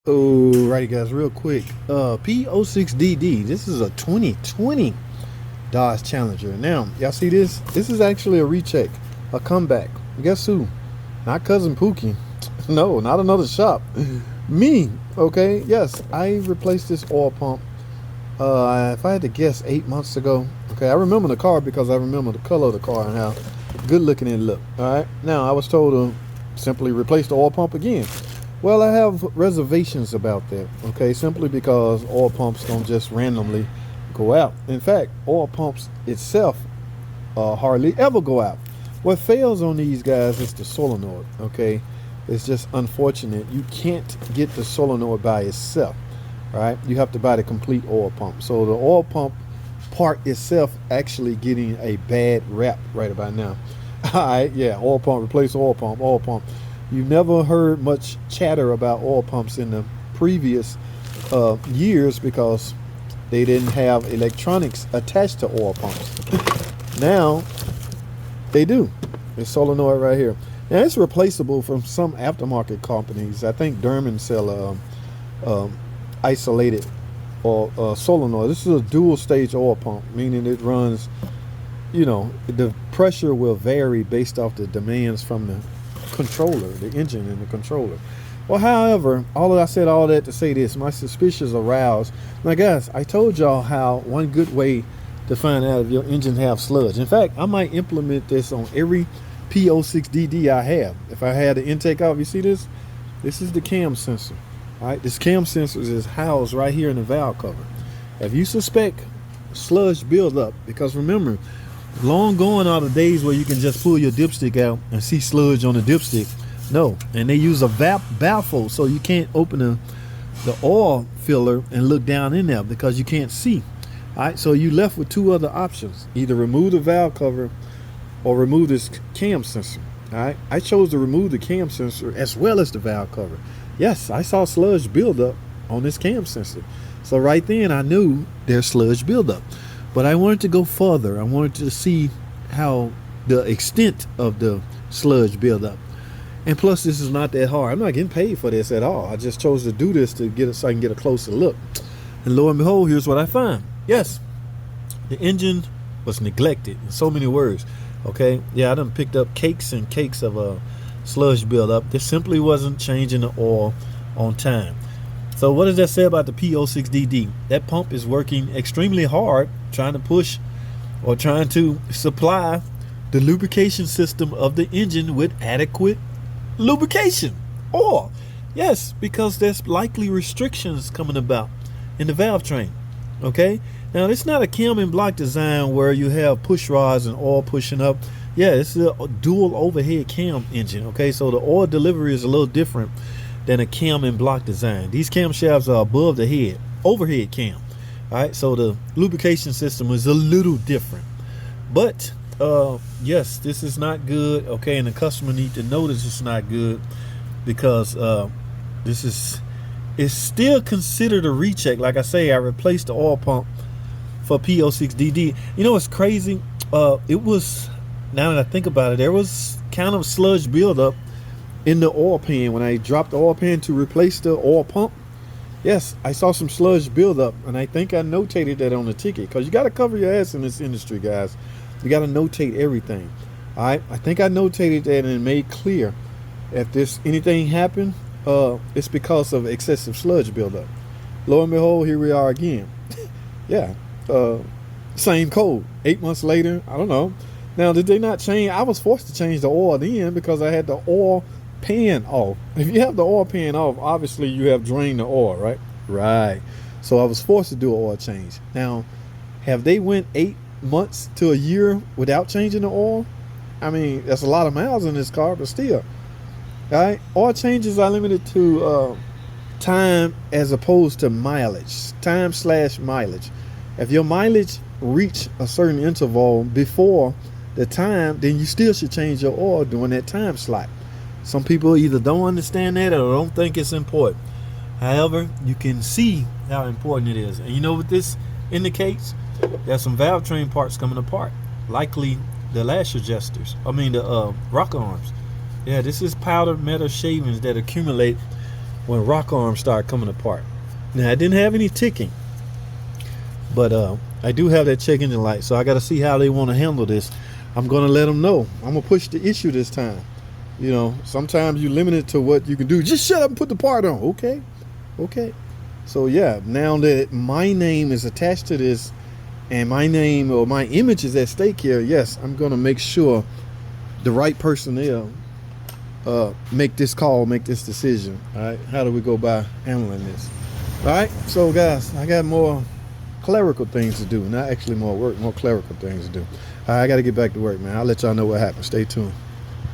Alrighty guys, real quick. P06DD. This is a 2020 Dodge Challenger. Now, y'all see this? This is actually a recheck, a comeback. Guess who? Not Cousin Pookie. No, not another shop. Me. Okay, yes, I replaced this oil pump. If I had to guess, 8 months ago. Okay, I remember the car because I remember the color of the car and how good looking it looked. Alright, now I was told to simply replace the oil pump again. Well, I have reservations about that, okay, simply because oil pumps don't just randomly go out. In fact, oil pumps itself hardly ever go out. What fails on these guys is the solenoid, okay? It's just unfortunate. You can't get the solenoid by itself, right? You have to buy the complete oil pump. So the oil pump part itself actually getting a bad rap right about now. All right, yeah, oil pump, replace oil pump, oil pump. You've never heard much chatter about oil pumps in the previous years because they didn't have electronics attached to oil pumps. Now they do. It's solenoid right here. Now it's replaceable from some aftermarket companies. I think Derman sell isolated or solenoid. This is a dual stage oil pump, meaning it runs, you know, the pressure will vary based off the demands from the controller, the engine and the controller. Well, however, I said all that to say this: my suspicions aroused. Now guys, I told y'all how one good way to find out if your engine have sludge. In fact, I might implement this on every P06DD I have. If I had the intake off, you see this? This is the cam sensor. All right, this cam sensor is housed right here in the valve cover. If you suspect sludge buildup, because remember, long gone are the days where you can just pull your dipstick out and see sludge on the dipstick. No, and they use a baffle, so you can't open the oil filler and look down in there because you can't see. All right, so you left with two other options: either remove the valve cover or remove this cam sensor. All right, I chose to remove the cam sensor as well as the valve cover. Yes, I saw sludge buildup on this cam sensor, so right then I knew there's sludge buildup. But I wanted to go further. I wanted to see how the extent of the sludge buildup. And plus, this is not that hard. I'm not getting paid for this at all. I just chose to do this to get it so I can get a closer look. And lo and behold, here's what I find. Yes, the engine was neglected in so many words. Okay, yeah, I done picked up cakes and cakes of sludge buildup. This simply wasn't changing the oil on time. So what does that say about the P06DD? That pump is working extremely hard, trying to push or trying to supply the lubrication system of the engine with adequate lubrication. Or, yes, because there's likely restrictions coming about in the valve train. Okay, now it's not a cam and block design where you have push rods and oil pushing up. Yeah, it's a dual overhead cam engine. Okay, so the oil delivery is a little different than a cam and block design. These camshafts are above the head, overhead cam. All right, so the lubrication system is a little different. But yes, this is not good. Okay, and the customer need to notice it's not good because this is still considered a recheck. Like I say, I replaced the oil pump for P06DD. You know what's crazy? It was, now that I think about it, there was kind of sludge buildup in the oil pan when I dropped the oil pan to replace the oil pump. Yes, I saw some sludge buildup, and I think I notated that on the ticket, because you got to cover your ass in this industry, guys. You got to notate everything. All right, I think I notated that and made clear if anything happened, it's because of excessive sludge buildup. Lo and behold, here we are again. Yeah, same code. 8 months later, I don't know. Now, did they not change? I was forced to change the oil then because I had the oil pan off. If you have the oil pan off, obviously you have drained the oil, right? Right. So I was forced to do an oil change. Now, have they went 8 months to a year without changing the oil? I mean, that's a lot of miles in this car, but still. All right. Oil changes are limited to time as opposed to mileage. Time/mileage. If your mileage reach a certain interval before the time, then you still should change your oil during that time slot. Some people either don't understand that or don't think it's important. However, you can see how important it is. And you know what this indicates? There's some valve train parts coming apart. Likely the lash adjusters. The rocker arms. Yeah, this is powdered metal shavings that accumulate when rock arms start coming apart. Now I didn't have any ticking, but I do have that check engine light, so I got to see how they want to handle this. I'm gonna let them know. I'm gonna push the issue this time. You know, sometimes you limit it to what you can do. Just shut up and put the part on. Okay. So yeah, now that my name is attached to this and my name or my image is at stake here, yes, I'm gonna make sure the right personnel make this call, make this decision. All right, how do we go by handling this? All right, so guys, I got more clerical things to do, not actually more work, more clerical things to do. All right, I got to get back to work, man. I'll let y'all know what happens. Stay tuned.